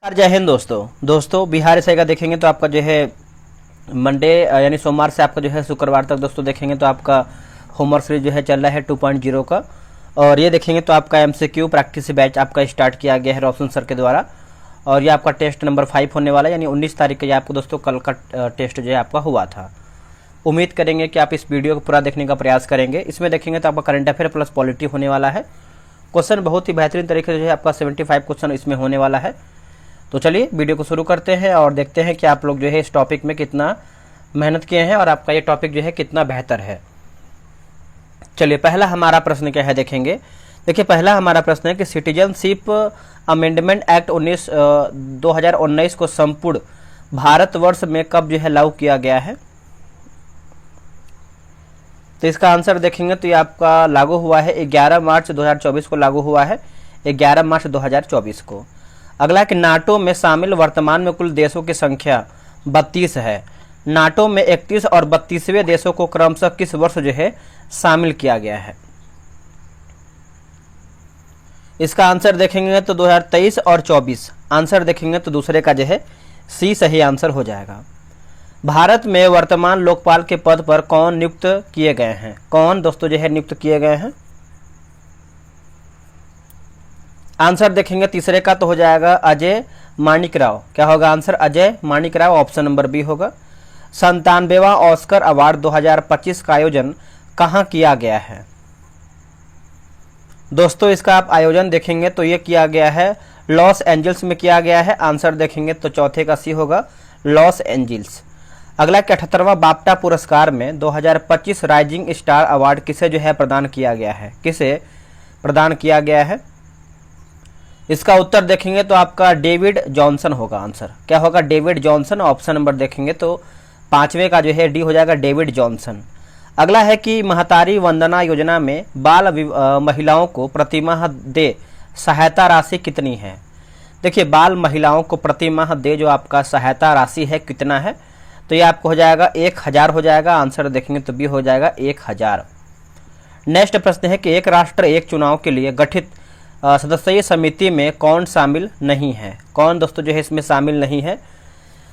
जय हिंद दोस्तों बिहार एसआई का देखेंगे तो आपका जो है मंडे यानी सोमवार से आपका जो है शुक्रवार तक दोस्तों देखेंगे तो आपका होमवर्क सीरीज जो है चल रहा है 2.0 का। और ये देखेंगे तो आपका एमसीक्यू प्रैक्टिस बैच आपका स्टार्ट किया गया है रोशन सर के द्वारा। और ये आपका टेस्ट नंबर 5 होने वाला है, यानी 19 तारीख का ये आपको दोस्तों कल का टेस्ट जो है आपका हुआ था। उम्मीद करेंगे कि आप इस वीडियो को पूरा देखने का प्रयास करेंगे। इसमें देखेंगे तो आपका करंट अफेयर प्लस पॉलिटी होने वाला है। क्वेश्चन बहुत ही बेहतरीन तरीके से जो है आपका 75 क्वेश्चन इसमें होने वाला है। तो चलिए वीडियो को शुरू करते हैं और देखते हैं कि आप लोग जो है इस टॉपिक में कितना मेहनत किए हैं और आपका ये टॉपिक जो है कितना बेहतर है। चलिए पहला हमारा प्रश्न क्या है देखेंगे। देखिए पहला हमारा प्रश्न है कि सिटीजनशिप अमेंडमेंट एक्ट 2019 को संपूर्ण भारतवर्ष में कब जो है लागू किया गया है। तो इसका आंसर देखेंगे तो ये आपका लागू हुआ है 11 मार्च 2024 को लागू हुआ है, 11 मार्च 2024 को। अगला कि नाटो में शामिल वर्तमान में कुल देशों की संख्या 32 है। नाटो में 31 और 32वें देशों को क्रमशः किस वर्ष जो है शामिल किया गया है। इसका आंसर देखेंगे तो 2023 और 24। आंसर देखेंगे तो दूसरे का जो है सी सही आंसर हो जाएगा। भारत में वर्तमान लोकपाल के पद पर कौन नियुक्त किए गए हैं। कौन दोस्तों जो है नियुक्त किए गए हैं। आंसर देखेंगे तीसरे का तो हो जाएगा अजय माणिक राव। क्या होगा आंसर अजय माणिक राव, ऑप्शन नंबर बी होगा। 97वां ऑस्कर अवार्ड 2025 का आयोजन कहाँ किया गया है। दोस्तों इसका आप आयोजन देखेंगे तो ये किया गया है लॉस एंजल्स में किया गया है। आंसर देखेंगे तो चौथे का सी होगा लॉस एंजल्स। अगला 78वां बाफ्टा पुरस्कार में 2025 राइजिंग स्टार अवार्ड किसे जो है प्रदान किया गया है। किसे प्रदान किया गया है। इसका उत्तर देखेंगे तो आपका डेविड जॉनसन होगा। आंसर क्या होगा डेविड जॉनसन, ऑप्शन नंबर देखेंगे तो पांचवें का जो है डी हो जाएगा डेविड जॉनसन। अगला है कि महतारी वंदना योजना में महिलाओं को प्रतिमाह दे सहायता राशि कितनी है। देखिए बाल महिलाओं को प्रतिमाह दे जो आपका सहायता राशि है कितना है, तो ये आपको हो जाएगा 1000 हो जाएगा। आंसर देखेंगे तो बी हो जाएगा 1000। नेक्स्ट प्रश्न है कि एक राष्ट्र एक चुनाव के लिए गठित सदस्यीय समिति में कौन शामिल नहीं है। कौन दोस्तों जो है इसमें शामिल नहीं है।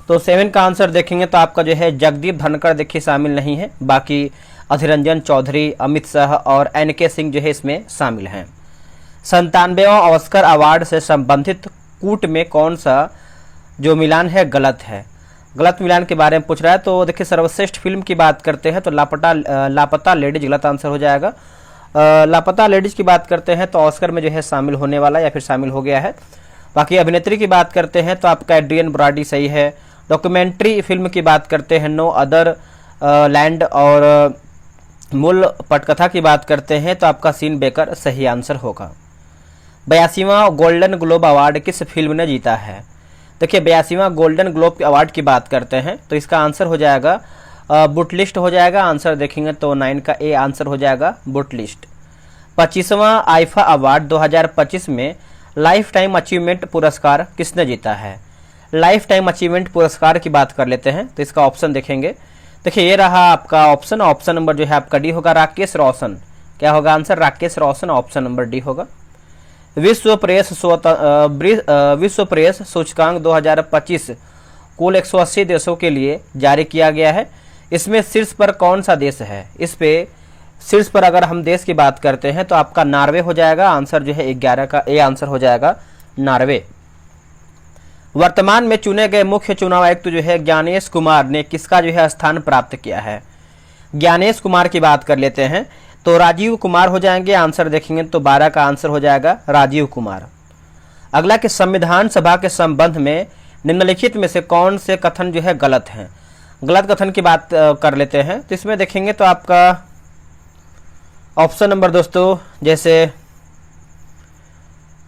तो 7 का आंसर देखेंगे तो आपका जो है जगदीप धनखड़ देखिए शामिल नहीं है। बाकी अधीर रंजन चौधरी, अमित शाह और एनके सिंह जो है इसमें शामिल हैं। 97वां ऑस्कर अवार्ड से संबंधित कूट में कौन सा जो मिलान है गलत है। गलत मिलान के बारे में पूछ रहा है। तो देखिए सर्वश्रेष्ठ फिल्म की बात करते हैं तो लापता लेडीज गलत आंसर हो जाएगा। लापता लेडीज की बात करते हैं तो ऑस्कर में जो है शामिल होने वाला या फिर शामिल हो गया है। बाकी अभिनेत्री की बात करते हैं तो आपका एड्रियन ब्रॉडी सही है। डॉक्यूमेंट्री फिल्म की बात करते हैं नो अदर लैंड। और मूल पटकथा की बात करते हैं तो आपका सीन बेकर सही आंसर होगा। 82वां गोल्डन ग्लोब अवार्ड किस फिल्म ने जीता है। देखिए 82वां गोल्डन ग्लोब अवार्ड की बात करते हैं तो इसका आंसर हो जाएगा बुट लिस्ट हो जाएगा। आंसर देखेंगे तो 9 का ए आंसर हो जाएगा बुट लिस्ट। 25वां आईफा अवार्ड 2025 में लाइफ टाइम अचीवमेंट पुरस्कार किसने जीता है। लाइफ टाइम अचीवमेंट पुरस्कार की बात कर लेते हैं तो इसका ऑप्शन देखेंगे। देखिए ये रहा आपका ऑप्शन। ऑप्शन नंबर जो है आपका डी होगा राकेश रोशन। क्या होगा answer Rakesh Roshan, option number D होगा। विश्व प्रेस सूचकांक 2025 कुल 180 देशों के लिए जारी किया गया है। इसमें शीर्ष पर कौन सा देश है। इस पे शीर्ष पर अगर हम देश की बात करते हैं तो आपका नॉर्वे हो जाएगा। आंसर जो है 11 का ए आंसर हो जाएगा नॉर्वे। वर्तमान में चुने गए मुख्य चुनाव आयुक्त जो है ज्ञानेश कुमार ने किसका जो है स्थान प्राप्त किया है। ज्ञानेश कुमार की बात कर लेते हैं तो राजीव कुमार हो जाएंगे। आंसर देखेंगे तो 12 का आंसर हो जाएगा राजीव कुमार। अगला कि संविधान सभा के संबंध में निम्नलिखित में से कौन से कथन जो है गलत हैं। गलत कथन की बात कर लेते हैं तो इसमें देखेंगे तो आपका ऑप्शन नंबर दोस्तों जैसे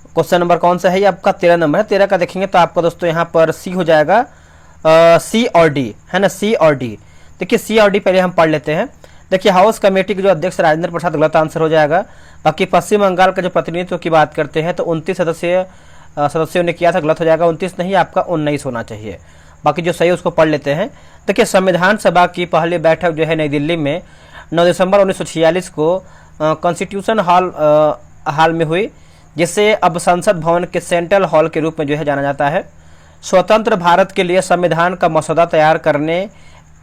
क्वेश्चन नंबर कौन सा है ये आपका 13 नंबर है। 13 का देखेंगे तो आपका दोस्तों यहाँ पर सी हो जाएगा सी और डी है ना, सी और डी। देखिए सी और डी पहले हम पढ़ लेते हैं। देखिए हाउस कमेटी के जो अध्यक्ष राजेंद्र प्रसाद गलत आंसर हो जाएगा। बाकी पश्चिम बंगाल का जो प्रतिनिधित्व की बात करते हैं तो 29 सदस्यों ने किया था, गलत हो जाएगा। 29 नहीं आपका 19 होना चाहिए। बाकी जो सही उसको पढ़ लेते हैं। देखिए संविधान सभा की पहली बैठक जो है नई दिल्ली में 9 दिसंबर 1946 को कॉन्स्टिट्यूशन हॉल में हुई, जिसे अब संसद भवन के सेंट्रल हॉल के रूप में जो है जाना जाता है। स्वतंत्र भारत के लिए संविधान का मसौदा तैयार करने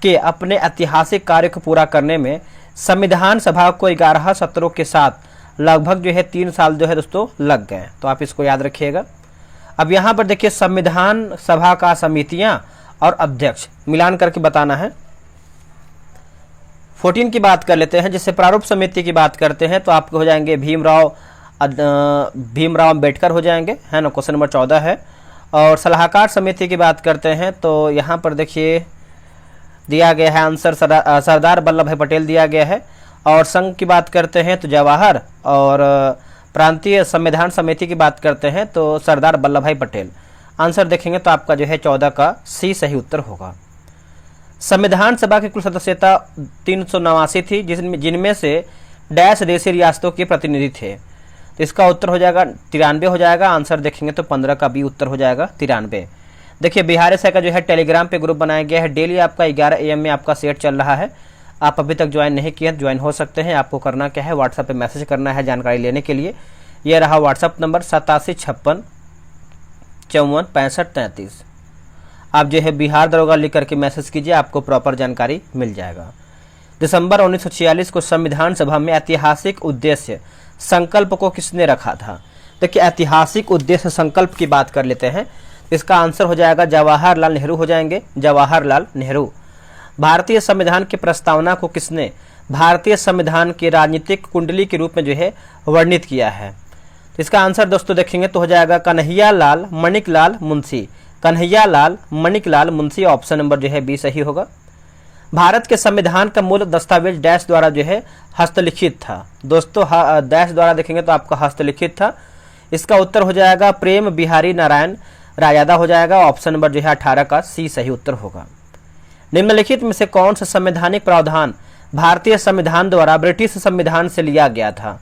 के अपने ऐतिहासिक कार्य को पूरा करने में संविधान सभा को 11 सत्रों के साथ लगभग जो है 3 साल जो है दोस्तों लग गए। तो आप इसको याद रखिएगा। अब यहाँ पर देखिए संविधान सभा का समितियां और अध्यक्ष मिलान करके बताना है। 14 की बात कर लेते हैं। जिससे प्रारूप समिति की बात करते हैं तो आपके हो जाएंगे भीमराव अंबेडकर हो जाएंगे, है ना, क्वेश्चन नंबर 14 है। और सलाहकार समिति की बात करते हैं तो यहाँ पर देखिए दिया गया है आंसर सरदार वल्लभ भाई पटेल दिया गया है। और संघ की बात करते हैं तो जवाहर, और प्रांतीय संविधान समिति की बात करते हैं तो सरदार वल्लभ भाई पटेल। आंसर देखेंगे तो आपका जो है 14 का सी सही उत्तर होगा। संविधान सभा की कुल सदस्यता 389 थी, जिनमें से डैश देशी रियासतों के प्रतिनिधि थे। तो इसका उत्तर हो जाएगा 93 हो जाएगा। आंसर देखेंगे तो 15 का बी उत्तर हो जाएगा 93। देखिए बिहार एसआई का जो है टेलीग्राम पे ग्रुप बनाया गया है। डेली आपका 11 AM में आपका सेट चल रहा है। आप अभी तक ज्वाइन नहीं किए हैं, ज्वाइन हो सकते हैं। आपको करना क्या है, व्हाट्सएप पे मैसेज करना है जानकारी लेने के लिए। यह रहा व्हाट्सएप नंबर 8756 54 65 33। आप जो है बिहार दरोगा लिख करके मैसेज कीजिए, आपको प्रॉपर जानकारी मिल जाएगा। दिसंबर 1946 को संविधान सभा में ऐतिहासिक उद्देश्य संकल्प को किसने रखा था? देखिए ऐतिहासिक उद्देश्य संकल्प की बात कर लेते हैं। इसका आंसर हो जाएगा जवाहरलाल नेहरू हो जाएंगे, जवाहरलाल नेहरू। भारतीय संविधान की प्रस्तावना को किसने भारतीय संविधान की राजनीतिक कुंडली के रूप में जो है वर्णित किया है? तो इसका आंसर दोस्तों देखेंगे तो हो जाएगा कन्हैयालाल माणिकलाल मुंशी, कन्हैयालाल माणिकलाल मुंशी। ऑप्शन नंबर जो है बी सही होगा। भारत के संविधान का मूल दस्तावेज डैश द्वारा जो है हस्तलिखित था। दोस्तों डैश द्वारा देखेंगे तो आपका हस्तलिखित था। इसका उत्तर हो जाएगा प्रेम बिहारी नारायण रायदा हो जाएगा। ऑप्शन नंबर जो है 18 का सी सही उत्तर होगा। निम्नलिखित में से कौन सा संवैधानिक प्रावधान भारतीय संविधान द्वारा ब्रिटिश संविधान से लिया गया था?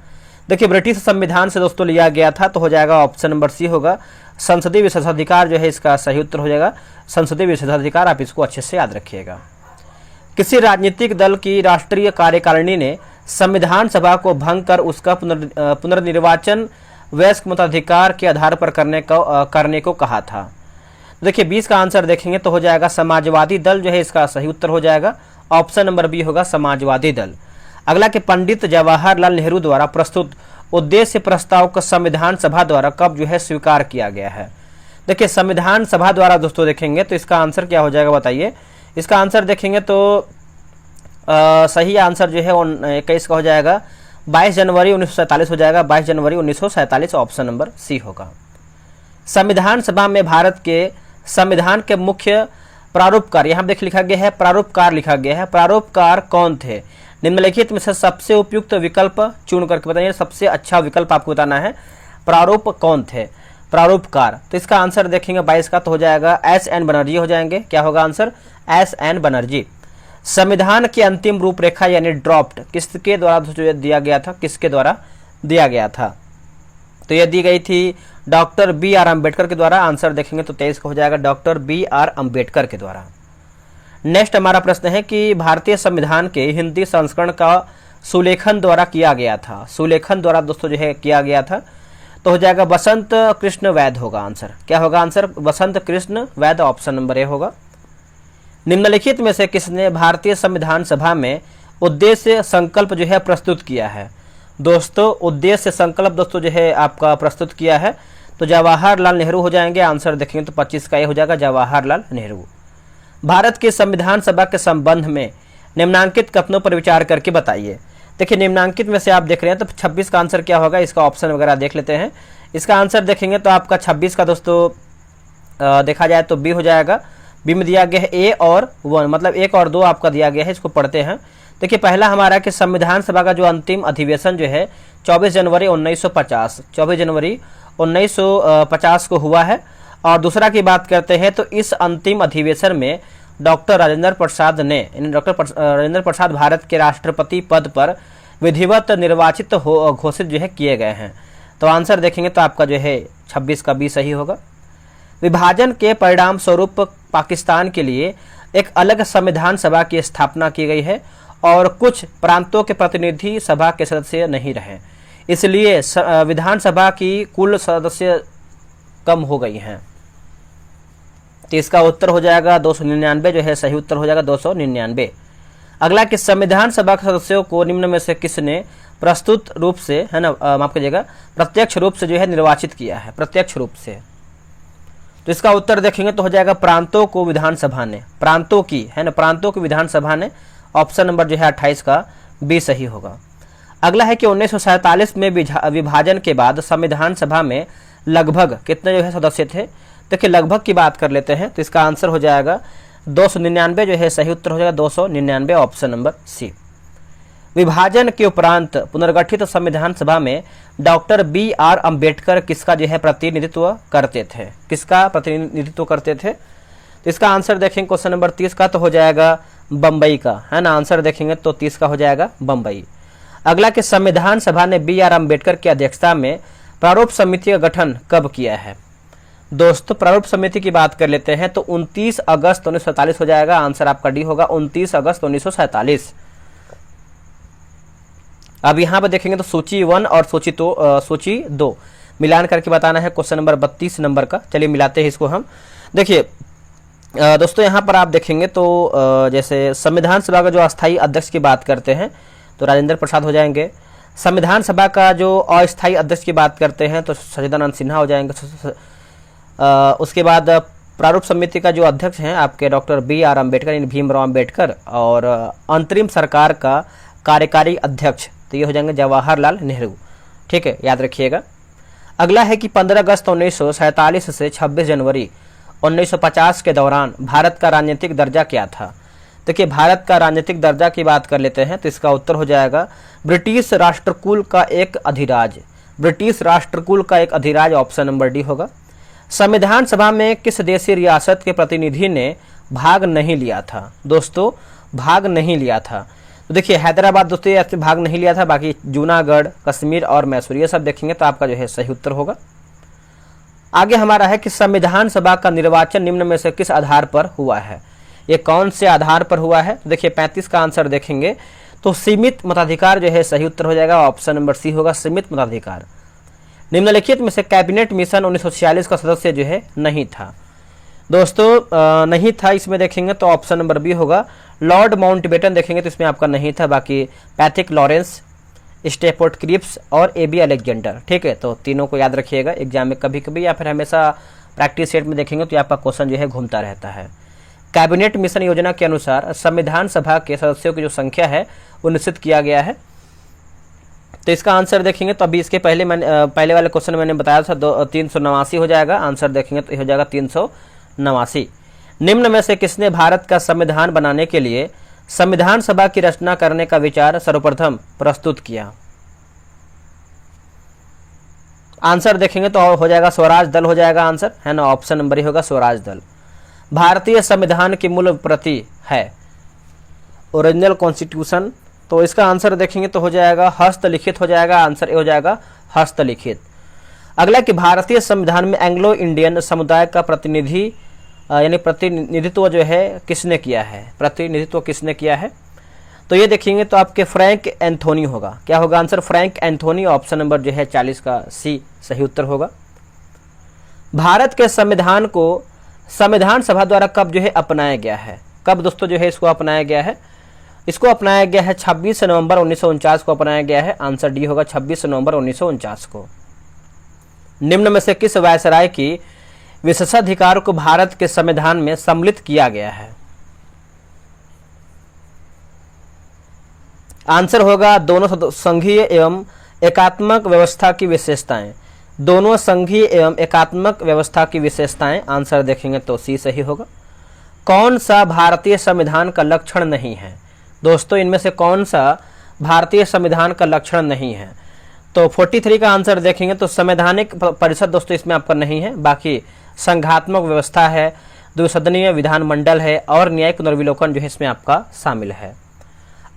देखिए ब्रिटिश संविधान से दोस्तों लिया गया था, तो हो जाएगा ऑप्शन नंबर सी होगा संसदीय विशेषाधिकार जो है इसका सही उत्तर हो जाएगा संसदीय विशेषाधिकार। आप इसको अच्छे से याद रखिएगा। किसी राजनीतिक दल की राष्ट्रीय कार्यकारिणी ने संविधान सभा को भंग कर उसका पुनर्निर्वाचन वयस्क मताधिकार के आधार पर करने को कहा था। देखिए 20 का आंसर देखेंगे तो हो जाएगा समाजवादी दल जो है इसका सही उत्तर हो जाएगा। ऑप्शन नंबर बी होगा समाजवादी दल। अगला कि पंडित जवाहरलाल नेहरू द्वारा प्रस्तुत उद्देश्य प्रस्ताव को संविधान सभा द्वारा कब जो है स्वीकार किया गया है? देखिए संविधान सभा द्वारा दोस्तों देखेंगे तो इसका आंसर क्या हो जाएगा बताइए। इसका आंसर देखेंगे तो सही आंसर जो है 21 का हो जाएगा 22 जनवरी 1947 हो जाएगा। 22 जनवरी 1947 ऑप्शन नंबर सी होगा। संविधान सभा में भारत के संविधान के मुख्य प्रारूपकार, यहाँ देख लिखा गया है प्रारूपकार लिखा गया है। प्रारूपकार कौन थे? निम्नलिखित में से सबसे उपयुक्त विकल्प चुन करके बताइए। सबसे अच्छा विकल्प आपको बताना है। प्रारूप कौन थे? प्रारूपकार। तो इसका आंसर देखेंगे 22 का तो हो जाएगा SN बनर्जी हो जाएंगे। क्या होगा आंसर? SN बनर्जी। संविधान की अंतिम रूपरेखा यानी ड्राफ्ट किसके द्वारा दिया गया था? किसके द्वारा दिया गया था? तो यह दी गई थी डॉक्टर BR अम्बेडकर के द्वारा। आंसर देखेंगे तो 23 का हो जाएगा डॉक्टर BR अम्बेडकर के द्वारा। नेक्स्ट हमारा प्रश्न है कि भारतीय संविधान के हिंदी संस्करण का सुलेखन द्वारा किया गया था। सुलेखन द्वारा दोस्तों जो है किया गया था तो हो जाएगा बसंत कृष्ण वैद होगा आंसर। क्या होगा answer? Basant Krishna Vaid. Option number A होगा। निम्नलिखित में से किसने भारतीय संविधान सभा में उद्देश्य संकल्प जो है प्रस्तुत किया है? दोस्तों उद्देश्य संकल्प दोस्तों जो है आपका प्रस्तुत किया है तो जवाहरलाल नेहरू हो जाएंगे। आंसर देखेंगे तो 25 का ये हो जाएगा जवाहरलाल नेहरू। भारत के संविधान सभा के संबंध में निम्नांकित कथनों पर विचार करके बताइए। देखिए निम्नांकित में से आप देख रहे हैं तो 26 का आंसर क्या होगा? इसका ऑप्शन वगैरह देख लेते हैं। इसका आंसर देखेंगे तो आपका 26 का दोस्तों देखा जाए तो बी हो जाएगा। बी में दिया गया है ए और 1, मतलब 1 और 2 आपका दिया गया है। इसको पढ़ते हैं। देखिए पहला हमारा कि संविधान सभा का जो अंतिम अधिवेशन जो है 24 जनवरी 1950 24 जनवरी 1950 को हुआ है। और दूसरा की बात करते हैं तो इस अंतिम अधिवेशन में डॉक्टर राजेंद्र प्रसाद भारत के राष्ट्रपति पद पर विधिवत निर्वाचित घोषित जो है किए गए हैं। तो आंसर देखेंगे तो आपका जो है 26 का बी सही होगा। विभाजन के परिणाम स्वरूप पाकिस्तान के लिए एक अलग संविधान सभा की स्थापना की गई है और कुछ प्रांतों के प्रतिनिधि सभा के सदस्य नहीं रहे, इसलिए विधानसभा की कुल सदस्य कम हो गई हैं। तो इसका उत्तर हो जाएगा 299, जो है सही उत्तर हो जाएगा 299। अगला कि संविधान सभा के सदस्यों को निम्न में से किसने प्रस्तुत रूप से, है ना, माफ कीजिएगा, प्रत्यक्ष रूप से जो है निर्वाचित किया है, प्रत्यक्ष रूप से। तो इसका उत्तर देखेंगे तो हो जाएगा प्रांतों को विधानसभा ने, प्रांतों की, है ना, प्रांतों की विधानसभा ने। ऑप्शन नंबर जो है 28 का बी सही होगा। अगला है कि 1947 में विभाजन के बाद संविधान सभा में लगभग कितने जो है सदस्य थे। देखिए लगभग की बात कर लेते हैं तो इसका आंसर हो जाएगा 299, जो है सही उत्तर हो जाएगा 299, ऑप्शन नंबर सी। विभाजन के उपरांत पुनर्गठित संविधान सभा में डॉक्टर BR अम्बेडकर किसका जो है प्रतिनिधित्व करते थे, किसका प्रतिनिधित्व करते थे। तो इसका आंसर देखेंगे क्वेश्चन नंबर 30 का तो हो जाएगा बम्बई का, है ना, आंसर देखेंगे तो 30 का हो जाएगा बम्बई। अगला कि संविधान सभा ने BR अम्बेडकर की अध्यक्षता में प्रारूप समिति का गठन कब किया है। दोस्तों प्रारूप समिति की बात कर लेते हैं तो 29 अगस्त 1947 हो जाएगा, आंसर आपका डी होगा 29 अगस्त 1947। अब यहाँ पर देखेंगे तो सूची 1 और सूची 2 मिलान करके बताना है क्वेश्चन नंबर 32 नंबर का। चलिए मिलाते हैं इसको हम। देखिए दोस्तों यहाँ पर आप देखेंगे तो जैसे संविधान सभा का जो अस्थायी अध्यक्ष की बात करते हैं तो राजेंद्र प्रसाद हो जाएंगे। संविधान सभा का जो अस्थायी अध्यक्ष की बात करते हैं तो सच्चिदानंद सिन्हा हो जाएंगे। उसके बाद प्रारूप समिति का जो अध्यक्ष हैं आपके डॉक्टर BR अम्बेडकर, यानी भीमराव अम्बेडकर, और अंतरिम सरकार का कार्यकारी अध्यक्ष तो ये हो जाएंगे जवाहरलाल नेहरू। ठीक है, याद रखिएगा। अगला है कि 15 अगस्त 1947 से 26 जनवरी 1950 के दौरान भारत का राजनीतिक दर्जा क्या था। देखिए भारत का राजनीतिक दर्जा की बात कर लेते हैं तो इसका उत्तर हो जाएगा ब्रिटिश राष्ट्रकुल का एक अधिराज, ब्रिटिश राष्ट्रकुल का एक अधिराज, ऑप्शन नंबर डी होगा। संविधान सभा में किस देशी रियासत के प्रतिनिधि ने भाग नहीं लिया था। दोस्तों भाग नहीं लिया था तो देखिए हैदराबाद दोस्तों ऐसे भाग नहीं लिया था, बाकी जूनागढ़, कश्मीर और मैसूर ये सब देखेंगे तो आपका जो है सही उत्तर होगा। आगे हमारा है कि संविधान सभा का निर्वाचन निम्न में से किस आधार पर हुआ है, ये कौन से आधार पर हुआ है। देखिए 35 का आंसर देखेंगे तो सीमित मताधिकार जो है सही उत्तर हो जाएगा, ऑप्शन नंबर सी होगा, सीमित मताधिकार। निम्नलिखित में से कैबिनेट मिशन 1946 का सदस्य जो है नहीं था। दोस्तों नहीं था इसमें देखेंगे तो ऑप्शन नंबर बी होगा, लॉर्ड माउंटबेटन देखेंगे तो इसमें आपका नहीं था, बाकी पैथिक लॉरेंस, स्टेफोर्ड क्रिप्स और AB अलेक्जेंडर। ठीक है, तो तीनों को याद रखिएगा, एग्जाम में कभी कभी या फिर हमेशा प्रैक्टिस सेट में देखेंगे तो आपका क्वेश्चन जो है घूमता रहता है। कैबिनेट मिशन योजना के अनुसार संविधान सभा के सदस्यों की जो संख्या है वो निश्चित किया गया है। तो इसका आंसर देखेंगे तो अभी इसके पहले पहले वाले क्वेश्चन मैंने बताया था 389 हो जाएगा, आंसर देखेंगे तो हो जाएगा 389। निम्न में से किसने भारत का संविधान बनाने के लिए संविधान सभा की रचना करने का विचार सर्वप्रथम प्रस्तुत किया। आंसर देखेंगे तो हो जाएगा स्वराज दल हो जाएगा आंसर, है ना, ऑप्शन नंबर ही होगा स्वराज दल। भारतीय संविधान की मूल प्रति है ओरिजिनल कॉन्स्टिट्यूशन, तो इसका आंसर देखेंगे तो हो जाएगा हस्तलिखित हो जाएगा, आंसर ए हो जाएगा हस्तलिखित। अगला कि भारतीय संविधान में एंग्लो इंडियन समुदाय का प्रतिनिधि यानी प्रतिनिधित्व जो है किसने किया है, प्रतिनिधित्व किसने किया है। तो ये देखेंगे तो आपके फ्रैंक एंथोनी होगा, क्या होगा answer, Frank Anthony, option number जो है 40 का सी सही उत्तर होगा। भारत के संविधान को संविधान सभा द्वारा कब जो है अपनाया गया है, कब दोस्तों जो है इसको अपनाया गया है। इसको अपनाया गया है 26 नवंबर 1949 को अपनाया गया है, आंसर डी होगा 26 नवंबर 1949 को। निम्न में से किस वायसराय की विशेषाधिकार को भारत के संविधान में सम्मिलित किया गया है। आंसर होगा दोनों संघीय एवं एकात्मक व्यवस्था की विशेषताएं, दोनों संघीय एवं एकात्मक व्यवस्था की विशेषताएं, आंसर देखेंगे तो सी सही होगा। कौन सा भारतीय संविधान का लक्षण नहीं है। दोस्तों इनमें से कौन सा भारतीय संविधान का लक्षण नहीं है। तो 43 का आंसर देखेंगे तो संवैधानिक परिषद दोस्तों इसमें आपका नहीं है, बाकी संघात्मक व्यवस्था है, द्विसदनीय विधानमंडल है और न्यायिक पुनर्विलोकन जो है इसमें आपका शामिल है।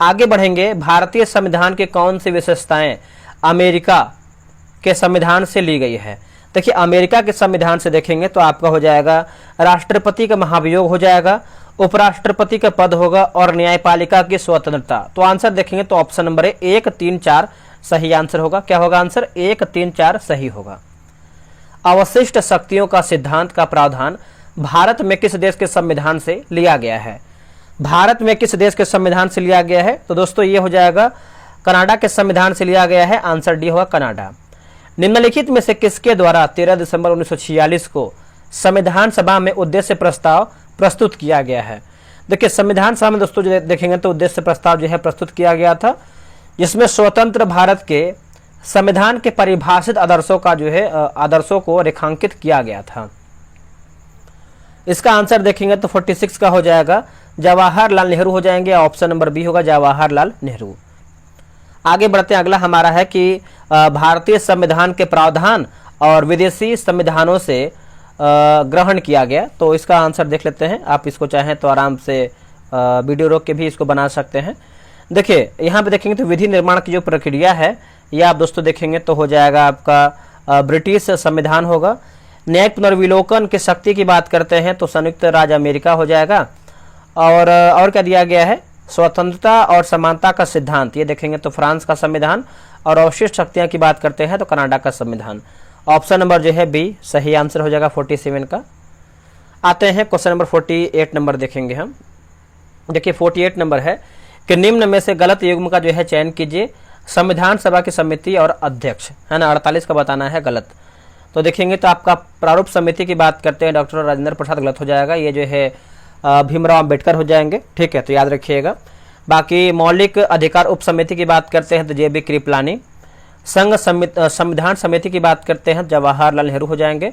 आगे बढ़ेंगे, भारतीय संविधान के कौन सी विशेषताएं अमेरिका के संविधान से ली गई है। देखिए अमेरिका के संविधान से देखेंगे तो आपका हो जाएगा राष्ट्रपति का महाभियोग हो जाएगा, उपराष्ट्रपति का पद होगा और न्यायपालिका की स्वतंत्रता। तो आंसर देखेंगे तो ऑप्शन नंबर 1, 3, 4 सही आंसर होगा। क्या होगा आंसर, 1, 3, 4 सही होगा। अवशिष्ट शक्तियों का सिद्धांत का प्रावधान भारत में किस देश के संविधान से लिया गया है? भारत में किस देश के संविधान से लिया गया है? तो दोस्तों ये हो जाएगा कनाडा के संविधान से लिया गया है। आंसर डी होगा कनाडा। निम्नलिखित में से किसके द्वारा 13 दिसंबर 1946 को संविधान सभा में उद्देश्य प्रस्ताव प्रस्तुत किया गया है? देखिए संविधान सभा में दोस्तों जो देखेंगे तो उद्देश्य प्रस्ताव जो है प्रस्तुत किया गया था, जिसमें स्वतंत्र भारत के संविधान के परिभाषित आदर्शों का जो है आदर्शों को रेखांकित किया गया था। इसका आंसर देखेंगे तो 46 का हो जाएगा जवाहरलाल नेहरू हो जाएंगे। ऑप्शन नंबर बी होगा जवाहरलाल नेहरू। आगे बढ़ते हैं, अगला हमारा है कि भारतीय संविधान के प्रावधान और विदेशी संविधानों से ग्रहण किया गया। तो इसका आंसर देख लेते हैं। आप इसको चाहें तो आराम से वीडियो रोक के भी इसको बना सकते हैं। देखिए यहाँ पे देखेंगे तो विधि निर्माण की जो प्रक्रिया है ये आप दोस्तों देखेंगे तो हो जाएगा आपका ब्रिटिश संविधान होगा। न्यायिक पुनर्विलोकन की शक्ति की बात करते हैं तो संयुक्त राज्य अमेरिका हो जाएगा। और क्या दिया गया है? स्वतंत्रता और समानता का सिद्धांत, ये देखेंगे तो फ्रांस का संविधान। और अवशिष्ट शक्तियां की बात करते हैं तो कनाडा का संविधान। ऑप्शन नंबर जो है बी सही आंसर हो जाएगा 47 का। आते हैं क्वेश्चन नंबर 48 नंबर देखेंगे हम। देखिए 48 नंबर है कि निम्न में से गलत युग्म का जो है चयन कीजिए। संविधान सभा की समिति और अध्यक्ष है ना, 48 का बताना है गलत। तो देखेंगे तो आपका प्रारूप समिति की बात करते हैं डॉक्टर राजेंद्र प्रसाद, गलत हो जाएगा। ये जो है भीमराव अंबेडकर हो जाएंगे, ठीक है, तो याद रखिएगा। बाकी मौलिक अधिकार उप समिति की बात करते हैं तो JB कृपलानी। संघ संविधान समिति की बात करते हैं जवाहरलाल नेहरू हो जाएंगे।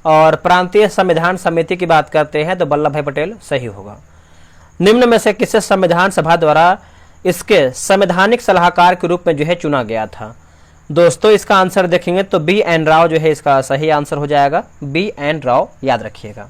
और प्रांतीय संविधान समिति की बात करते हैं तो वल्लभ भाई पटेल सही होगा। निम्न में से किसे संविधान सभा द्वारा इसके संवैधानिक सलाहकार के रूप में जो है चुना गया था? दोस्तों इसका आंसर देखेंगे तो BN राव जो है इसका सही आंसर हो जाएगा। BN राव याद रखिएगा।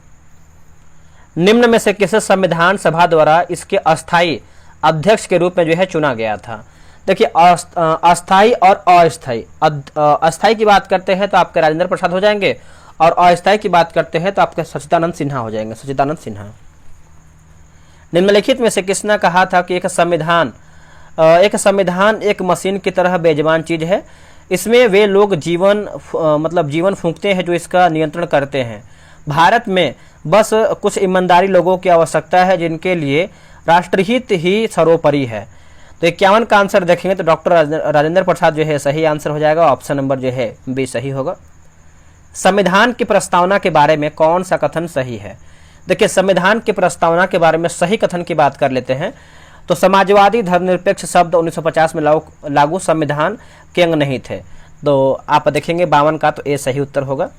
निम्न में से किसे संविधान सभा द्वारा इसके अस्थायी अध्यक्ष के रूप में जो है चुना गया था? देखिए अस्थायी और अस्थायी। अस्थायी की बात करते हैं तो आपके राजेंद्र प्रसाद हो जाएंगे। और अस्थायी की बात करते हैं तो आपके सच्चिदानंद सिन्हा हो जाएंगे, सच्चिदानंद सिन्हा। निम्नलिखित में से किसने कहा था कि एक संविधान एक मशीन की तरह बेजुबान चीज है, इसमें वे लोग जीवन फूंकते हैं जो इसका नियंत्रण करते हैं। भारत में बस कुछ ईमानदारी लोगों की आवश्यकता है जिनके लिए राष्ट्रहित ही सर्वोपरि है। तो 51 का आंसर देखेंगे तो डॉक्टर राजेंद्र प्रसाद जो है सही आंसर हो जाएगा। ऑप्शन नंबर जो है बी सही होगा। संविधान की प्रस्तावना के बारे में कौन सा कथन सही है? देखिए संविधान की प्रस्तावना के बारे में सही कथन की बात कर लेते हैं तो समाजवादी धर्मनिरपेक्ष शब्द 1950 में लागू संविधान के अंग नहीं थे। तो आप देखेंगे 52 का, तो ए सही उत्तर होगा।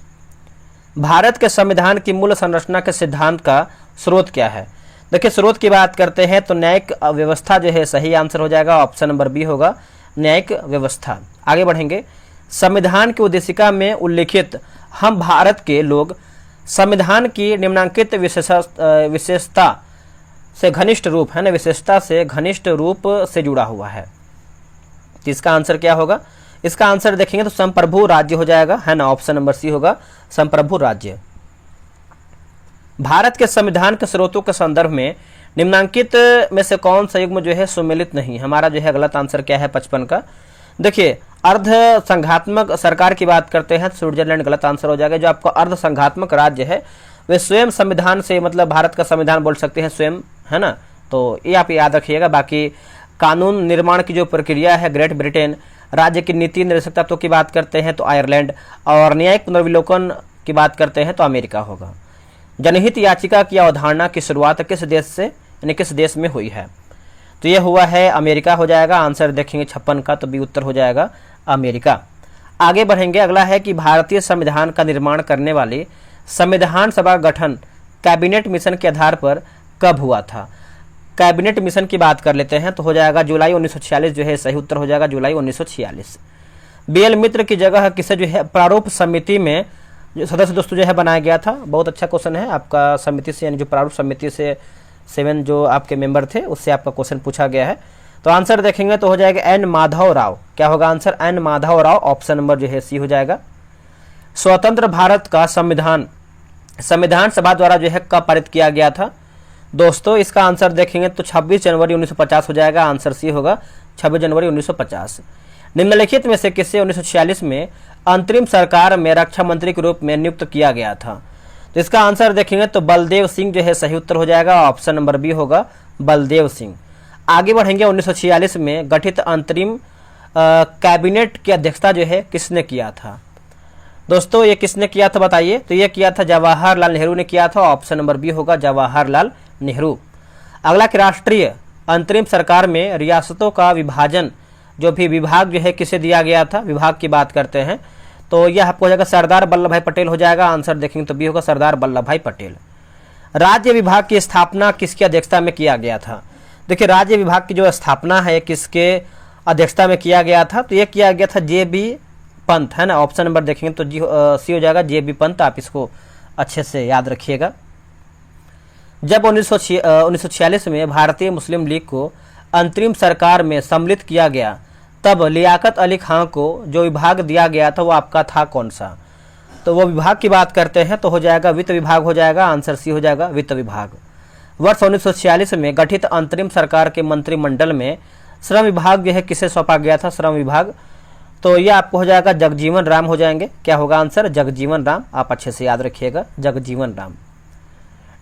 भारत के संविधान की मूल संरचना के सिद्धांत का स्रोत क्या है? देखिए स्रोत की बात करते हैं तो न्यायिक व्यवस्था जो है सही आंसर हो जाएगा। ऑप्शन नंबर बी होगा न्यायिक व्यवस्था। आगे बढ़ेंगे। संविधान की उद्देशिका में उल्लिखित हम भारत के लोग संविधान की निम्नांकित विशेषता से घनिष्ठ रूप है ना, विशेषता से घनिष्ठ रूप से जुड़ा हुआ है। तो इसका आंसर क्या होगा? इसका आंसर देखेंगे तो संप्रभु राज्य हो जाएगा, है ना। ऑप्शन नंबर सी होगा संप्रभु राज्य। भारत के संविधान के स्रोतों के संदर्भ में निम्नांकित में से कौन सा युग्म जो है सुमेलित नहीं? हमारा जो है गलत आंसर क्या है 55 का। देखिए अर्ध संघात्मक सरकार की बात करते हैं स्विट्जरलैंड गलत आंसर हो जाएगा। जो आपका अर्ध संघात्मक राज्य है वे स्वयं संविधान से, मतलब भारत का संविधान बोल सकते हैं स्वयं, है ना। तो ये आप याद रखिएगा। बाकी कानून निर्माण की जो प्रक्रिया है ग्रेट ब्रिटेन, राज्य की नीति निर्देशक तत्वों की बात करते हैं तो आयरलैंड, और न्यायिक पुनर्विलोकन की बात करते हैं तो अमेरिका होगा। जनहित याचिका की अवधारणा की शुरुआत किस देश से, यानी किस देश में हुई है? तो ये हुआ है अमेरिका हो जाएगा। आंसर देखेंगे 56 का, तो बी उत्तर हो जाएगा अमेरिका। आगे बढ़ेंगे। अगला है कि भारतीय संविधान का निर्माण करने वाली संविधान सभा गठन कैबिनेट मिशन के आधार पर कब हुआ था? कैबिनेट मिशन की बात कर लेते हैं तो हो जाएगा जुलाई 1946 जो है सही उत्तर हो जाएगा, जुलाई 1946। BL मित्र की जगह किसे जो है प्रारूप समिति में जो सदस्य दोस्तों जो है बनाया गया था? बहुत अच्छा क्वेश्चन है आपका। समिति से यानी जो प्रारूप समिति से 7 जो आपके मेंबर थे उससे आपका क्वेश्चन पूछा गया है। तो आंसर देखेंगे तो हो जाएगा N माधव राव। क्या होगा answer? N Madhav Rao. Option number जो है सी हो जाएगा। स्वतंत्र भारत का संविधान सभा द्वारा जो है कब पारित किया गया था? दोस्तों इसका आंसर देखेंगे तो 26 जनवरी 1950 हो जाएगा। आंसर सी होगा 26 जनवरी 1950। निम्नलिखित में से किसे 1946 में अंतरिम सरकार में रक्षा मंत्री के रूप में नियुक्त किया गया था? तो इसका आंसर देखेंगे तो बलदेव सिंह जो है सही उत्तर हो जाएगा, ऑप्शन नंबर बी होगा बलदेव सिंह। आगे बढ़ेंगे, 1946 में गठित अंतरिम कैबिनेट की अध्यक्षता जो है किसने किया था? दोस्तों ये किसने किया था बताइए? तो ये किया था जवाहरलाल नेहरू ने किया था, ऑप्शन नंबर बी होगा जवाहरलाल नेहरू। अगला कि राष्ट्रीय अंतरिम सरकार में रियासतों का विभाजन जो भी विभाग जो है किसे दिया गया था? विभाग की बात करते हैं तो यह आपको हो जाएगा सरदार वल्लभ भाई पटेल हो जाएगा, आंसर देखेंगे तो बी होगा सरदार वल्लभ भाई पटेल। राज्य विभाग की स्थापना किसकी अध्यक्षता में किया गया था? देखिए राज्य विभाग की जो स्थापना है किसके अध्यक्षता में किया गया था? तो ये किया गया था जे.बी. पंत, है ना, ऑप्शन नंबर देखेंगे तो सी हो जाएगा जे.बी. पंत। आप इसको अच्छे से याद रखिएगा। जब 1946 में भारतीय मुस्लिम लीग को अंतरिम सरकार में सम्मिलित किया गया तब लियाकत अली खां को जो विभाग दिया गया था वो आपका था कौन सा? तो वो विभाग की बात करते हैं तो हो जाएगा वित्त विभाग हो जाएगा, आंसर सी हो जाएगा वित्त विभाग। वर्ष 1946 में गठित अंतरिम सरकार के मंत्रिमंडल में श्रम विभाग जो है किसे सौंपा गया था? श्रम विभाग, तो ये आपको हो जाएगा जगजीवन राम हो जाएंगे। क्या होगा आंसर? जगजीवन राम। आप अच्छे से याद रखिएगा जगजीवन राम।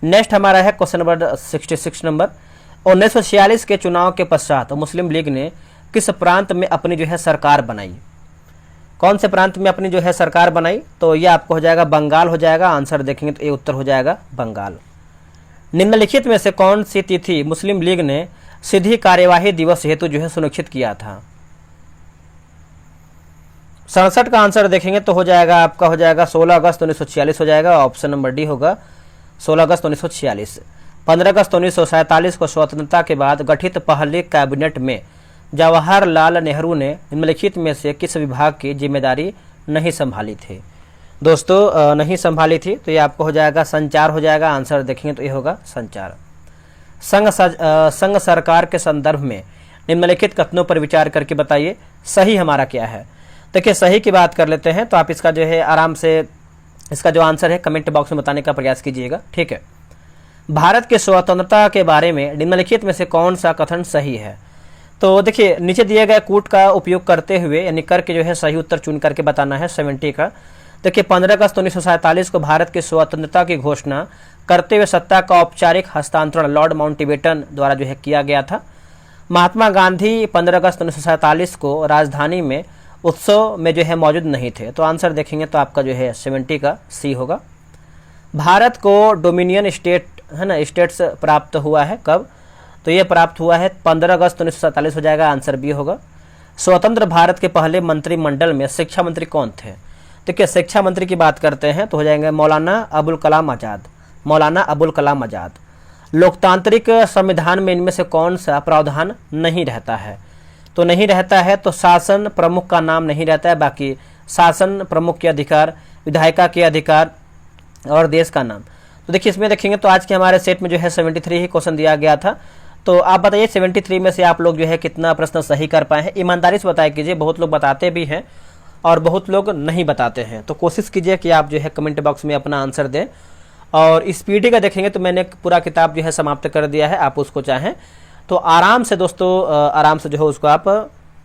नेक्स्ट हमारा है क्वेश्चन नंबर 66 नंबर। 1946 के चुनाव के पश्चात मुस्लिम लीग ने किस प्रांत में अपनी जो है सरकार बनाई? कौन से प्रांत में अपनी जो है सरकार बनाई? तो ये आपको हो जाएगा बंगाल हो जाएगा, आंसर देखेंगे तो ये उत्तर हो जाएगा बंगाल। निम्नलिखित में से कौन सी तिथि मुस्लिम लीग ने सीधी कार्यवाही दिवस हेतु जो है सुनिश्चित किया था? 67 का आंसर देखेंगे तो हो जाएगा आपका हो जाएगा 16 अगस्त 1946 हो जाएगा, ऑप्शन नंबर डी होगा 16 अगस्त 1946। 15 अगस्त 1947 को स्वतंत्रता के बाद गठित पहले कैबिनेट में जवाहरलाल नेहरू ने निम्नलिखित में से किस विभाग की जिम्मेदारी नहीं संभाली थी? दोस्तों नहीं संभाली थी तो ये आपको हो जाएगा संचार हो जाएगा, आंसर देखेंगे तो ये होगा संचार। संघ सरकार के संदर्भ में निम्नलिखित कथनों पर विचार करके बताइए सही हमारा क्या है? देखिए सही की बात कर लेते हैं तो आप इसका जो है आराम से इसका जो आंसर है कमेंट बॉक्स में बताने का प्रयास कीजिएगा, ठीक है। भारत के स्वतंत्रता के बारे में निम्नलिखित में से कौन सा कथन सही है? तो देखिए नीचे दिए गए कूट का उपयोग करते हुए यानी करके जो है सही उत्तर चुन करके बताना है 70 का। देखिए 15 अगस्त 1947 को भारत की स्वतंत्रता की घोषणा करते हुए सत्ता का औपचारिक हस्तांतरण लॉर्ड माउंटबेटन द्वारा जो है किया गया था। महात्मा गांधी 15 अगस्त 1947 को राजधानी में उत्सव में जो है मौजूद नहीं थे, तो आंसर देखेंगे तो आपका जो है 70 का सी होगा। भारत को डोमिनियन स्टेट है ना स्टेट्स प्राप्त हुआ है कब? तो ये प्राप्त हुआ है 15 अगस्त 1947 हो जाएगा, आंसर बी होगा। स्वतंत्र भारत के पहले मंत्रिमंडल में शिक्षा मंत्री कौन थे? देखिए शिक्षा मंत्री की बात करते हैं तो हो जाएंगे मौलाना अबुल कलाम आज़ाद, मौलाना अबुल कलाम आज़ाद। लोकतांत्रिक संविधान में इनमें से कौन सा प्रावधान नहीं रहता है? तो नहीं रहता है तो शासन प्रमुख का नाम नहीं रहता है, बाकी शासन प्रमुख के अधिकार, विधायिका के अधिकार और देश का नाम। तो देखिए इसमें देखेंगे तो आज के हमारे सेट में जो है 73 ही क्वेश्चन दिया गया था। तो आप बताइए 73 में से आप लोग जो है कितना प्रश्न सही कर पाए हैं? ईमानदारी से बताया कीजिए, बहुत लोग बताते भी हैं और बहुत लोग नहीं बताते हैं, तो कोशिश कीजिए कि आप जो है कमेंट बॉक्स में अपना आंसर दें। और इस पीडी का देखेंगे तो मैंने पूरा किताब जो है समाप्त कर दिया है, आप उसको चाहें तो आराम से दोस्तों आराम से जो है उसको आप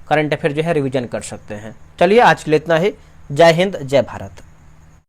करंट अफेयर जो है रिवीजन कर सकते हैं। चलिए आज के लिए इतना ही। जय हिंद, जय भारत।